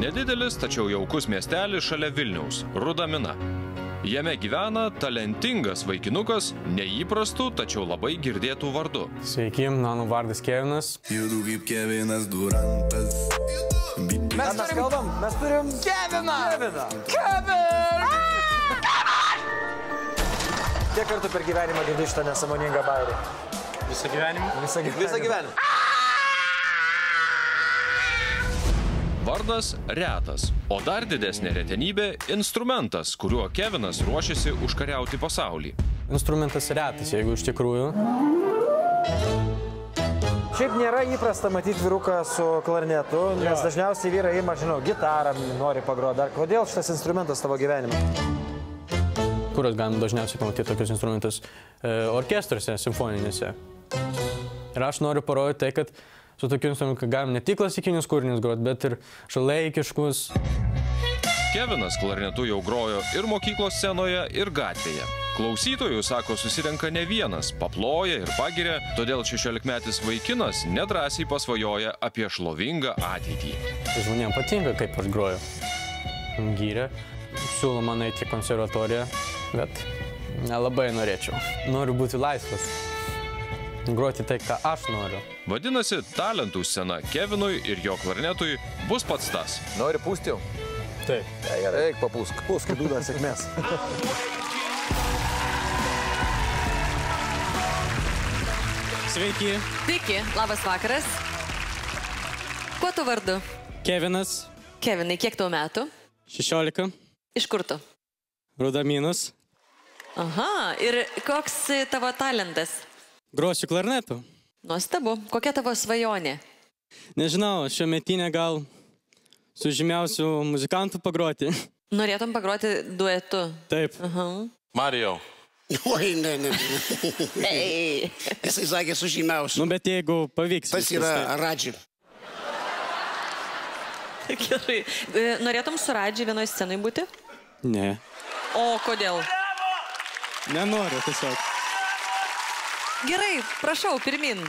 Nedidelis, tačiau jaukus miestelis šalia Vilniaus – Rudamina. Jame gyvena talentingas vaikinukas, neįprastų, tačiau labai girdėtų vardu. Sveiki, mano vardas Kevinas. Judu kaip Kevinas Durantas. Mes kalbam, mes turim Keviną! Kiek kartų per gyvenimą girdėjai šitą nesąmoningą bairį? Visą gyvenimą? Visą gyvenimą. Vardas retas, o dar didesnė retenybė – instrumentas, kuriuo Kevinas ruošiasi užkariauti pasaulį. Instrumentas retas, jeigu iš tikrųjų. Šiaip nėra įprasta matyti vyruką su klarnetu, nes dažniausiai vyrai ima, žinau, gitarą nori pagroti. Dar kodėl šitas instrumentas tavo gyvenime? Kurios galim dažniausiai pamatyti tokius instrumentus? Orkestruose, simfoninėse. Ir aš noriu parodyti tai, kad su tokiu instrumentu galim ne tik klasikinius kūrinius groti, bet ir šiuolaikiškus. Kevinas klarnetu jau grojo ir mokyklos scenoje, ir gatvėje. Klausytojų, sako, susirenka ne vienas, paploja ir pagiria, todėl 16-metis vaikinas nedrąsiai pasvajoja apie šlovingą ateitį. Žmonėms patinka, kaip aš groju. Gyrė, siūlo man eiti į konservatoriją, bet nelabai norėčiau. Noriu būti laisvas. Groti tai, ką aš noriu. Vadinasi, talentų scena Kevinui ir jo klarnetui bus pats tas. Nori pūsti jau? Taip. Eik papūsk. Pūsk, dūda, sėkmės. Sveiki. Sveiki, labas vakaras. Kuo tu vardu? Kevinas. Kevinai, kiek tau metų? 16. Iš kur tu? Rudaminas. Aha, ir koks tavo talentas? Grosiu klarnetu. Nuostabu. Kokia tavo svajonė? Nežinau, šiuometinė gal su žymiausiu muzikantu pagroti. Norėtum pagroti duetu? Taip. Aha. Marijau. Oi, ne. Ei. Jisai sakė su žymiausiu. Nu, bet jeigu pavyks. Tas yra Radži. Gerai. Norėtum su Radži vienoje scenoje būti? Ne. O kodėl? Nenoriu tiesiog. Gerai, prašau, pirmin.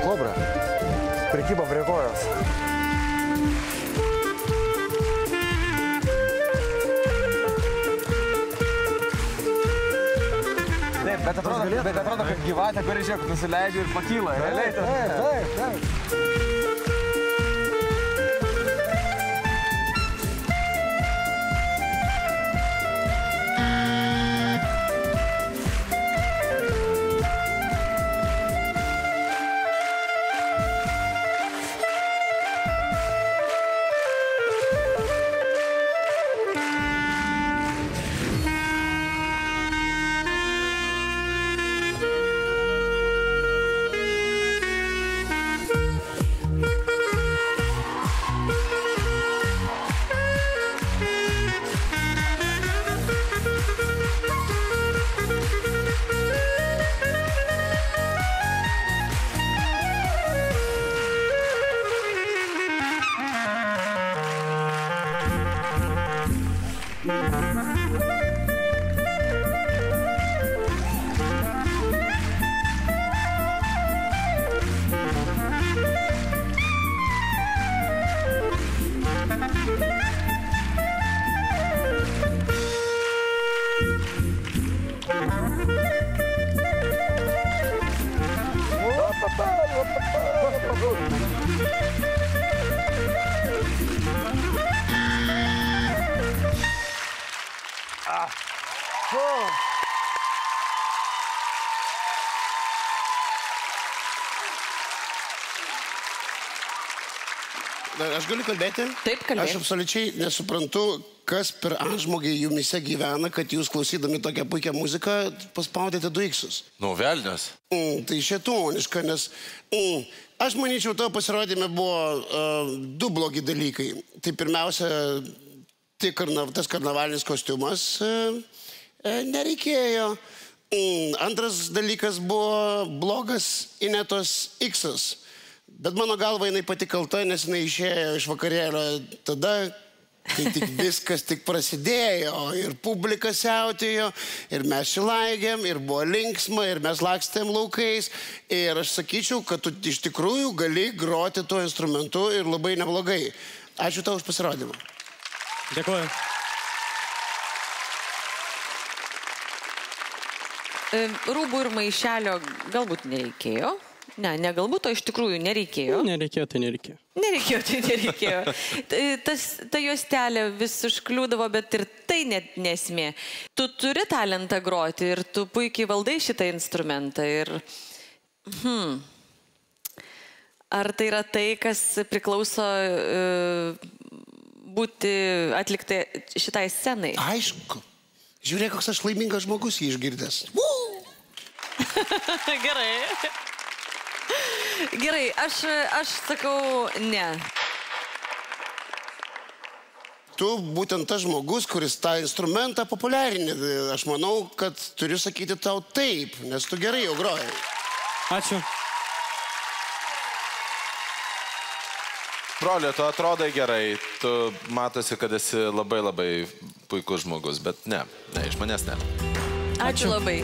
Kobra. Prekyba prie kojos. Taip, bet atrodo, kaip gyvatė, kuri žiūrėk, nusileidžia ir pakyla. Taip. Aš galiu kalbėti? Taip, kalbėk. Aš absoliučiai nesuprantu, kas per antžmogį jumise gyvena, kad jūs klausydami tokią puikią muziką paspaudėte 2X-us. Nu, velnias. Tai šėtoniška, nes aš manyčiau, tavo pasirodymė buvo 2 blogi dalykai. Tai pirmiausia, tas karnavalinis kostiumas nereikėjo. Antras dalykas buvo blogas Inetos X-as. Bet mano galva jinai pati kalta, nes jinai išėjo iš vakarėlio tada, kai tik viskas tik prasidėjo. Ir publika siautėjo, ir mes šilaigėm, ir buvo linksma, ir mes lakstėm laukais. Ir aš sakyčiau, kad tu iš tikrųjų gali groti tuo instrumentu ir labai neblogai. Ačiū tau už pasirodymą. Dėkuoju. Rūbų ir maišelio galbūt nereikėjo. Ne galbūt, o iš tikrųjų nereikėjo. Nereikėjo, tai nereikėjo. Nereikėjo, tai nereikėjo. Ta juostelė vis užkliūdavo, bet ir tai net nesmė. Tu turi talentą groti ir tu puikiai valdai šitą instrumentą. Ir... Ar tai yra tai, kas priklauso būti atlikti šitai scenai? Aišku. Žiūrėk, koks aš laimingas žmogus jį išgirdęs. Gerai. Gerai, aš sakau ne. Tu būtent tas žmogus, kuris tą instrumentą populiarini. Aš manau, kad turiu sakyti tau taip, nes tu gerai jau grojai. Ačiū. Broli, tu atrodai gerai, tu matosi, kad esi labai puikus žmogus, bet ne, iš manęs ne. Ačiū labai.